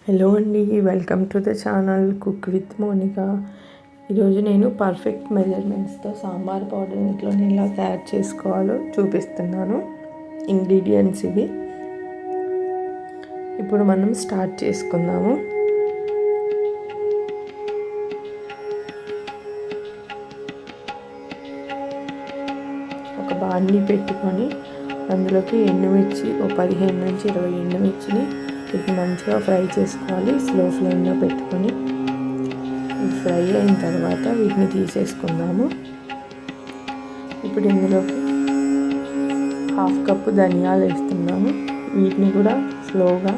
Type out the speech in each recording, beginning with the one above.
Hello అండి, welcome to the channel cook with Monica. ఈరోజు నేను పర్ఫెక్ట్ మెజర్మెంట్స్తో సాంబార్ పౌడర్ ఇంట్లోనే ఎలా తయారు చేసుకోవాలో చూపిస్తున్నాను. ఇంగ్రీడియంట్స్ ఇవి. ఇప్పుడు మనం స్టార్ట్ చేసుకుందాము. ఒక బాండి పెట్టుకొని అందులోకి ఎండుమిర్చి 15 నుంచి 20 ఎండుమిర్చిని వీటిని మంచిగా ఫ్రై చేసుకోవాలి. స్లో ఫ్లేమ్లో పెట్టుకొని ఫ్రై అయిన తర్వాత వీటిని తీసేసుకుందాము. ఇప్పుడు ఇందులోకి 1/2 కప్పు ధనియాలు వేస్తున్నాము. వీటిని కూడా స్లోగా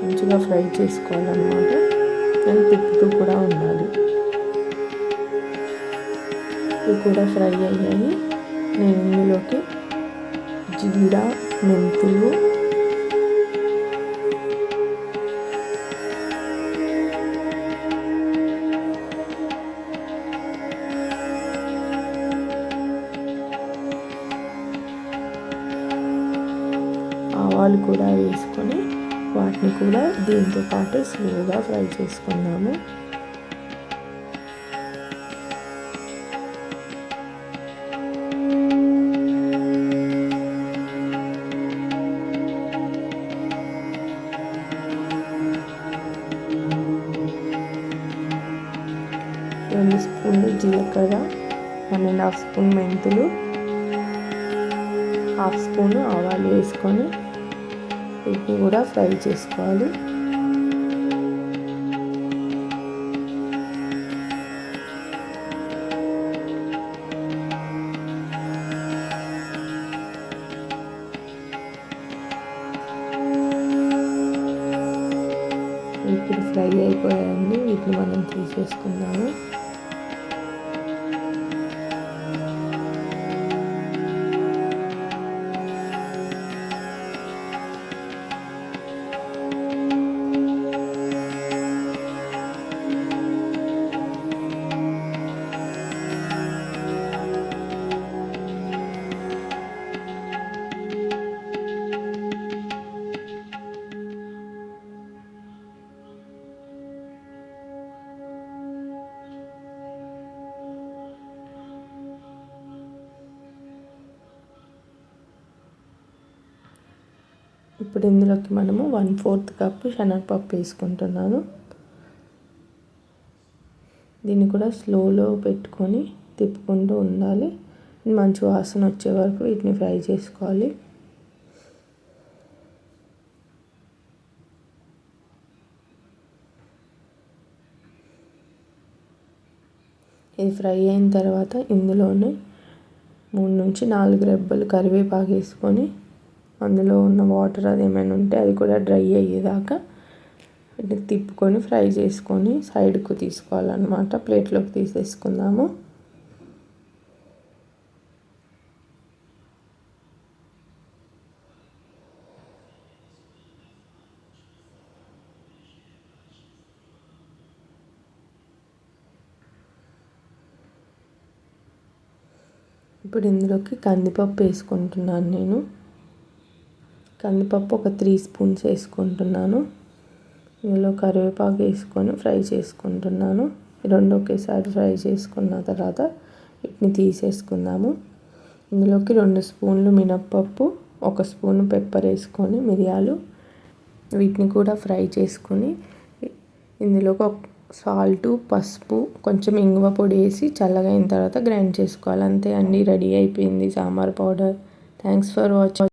మంచిగా ఫ్రై చేసుకోవాలన్నమాట. అండ్ తిప్పుతూ కూడా ఉండాలి. ఇవి కూడా ఫ్రై అయ్యాయి. నేను ఇందులోకి జీరా, మెంతులు, ఆవాలు కూడా వేసుకొని వాటిని కూడా దీంతో పాటు స్లోగా ఫ్రై చేసుకుందాము. రెండు స్పూన్లు జీలకర్ర, 1.5 స్పూన్ మెంతులు, 1/2 స్పూన్ ఆవాలు వేసుకొని వీటిని కూడా ఫ్రై చేసుకోవాలి. ఇప్పుడు ఫ్రై అయిపోయాయండి. వీటిని మనం తీసేసుకుందాము. ఇప్పుడు ఇందులోకి మనము 1/4 కప్పు శనగపప్పు వేసుకుంటున్నాను. దీన్ని కూడా స్లోలో పెట్టుకొని తిప్పుకుంటూ ఉండాలి. మంచి వాసన వచ్చే వరకు వీటిని ఫ్రై చేసుకోవాలి. ఇది ఫ్రై అయిన తర్వాత ఇందులోనే 3 నుంచి 4 రెబ్బలు కరివేపాకు వేసుకొని అందులో ఉన్న వాటర్ అది ఏమైనా ఉంటే అది కూడా డ్రై అయ్యేదాకా వీటిని తిప్పుకొని ఫ్రై చేసుకొని సైడ్కు తీసుకోవాలన్నమాట. ప్లేట్లోకి తీసేసుకుందాము. ఇప్పుడు ఇందులోకి కందిపప్పు వేసుకుంటున్నాను. నేను కందిపప్పు ఒక 3 స్పూన్స్ వేసుకుంటున్నాను. ఇందులో కరివేపాకు వేసుకొని ఫ్రై చేసుకుంటున్నాను. రెండు ఒకేసారి ఫ్రై చేసుకున్న తర్వాత వీటిని తీసేసుకుందాము. ఇందులోకి 2 స్పూన్లు మినప్పప్పు, 1 స్పూను పెప్పర్ వేసుకొని మిరియాలు వీటిని కూడా ఫ్రై చేసుకొని ఇందులోకి సాల్టు, పసుపు, కొంచెం ఇంగువ పొడి వేసి చల్లగా అయిన తర్వాత గ్రైండ్ చేసుకోవాలి. అంతే అండి, రెడీ అయిపోయింది sambar powder. Thanks for watching.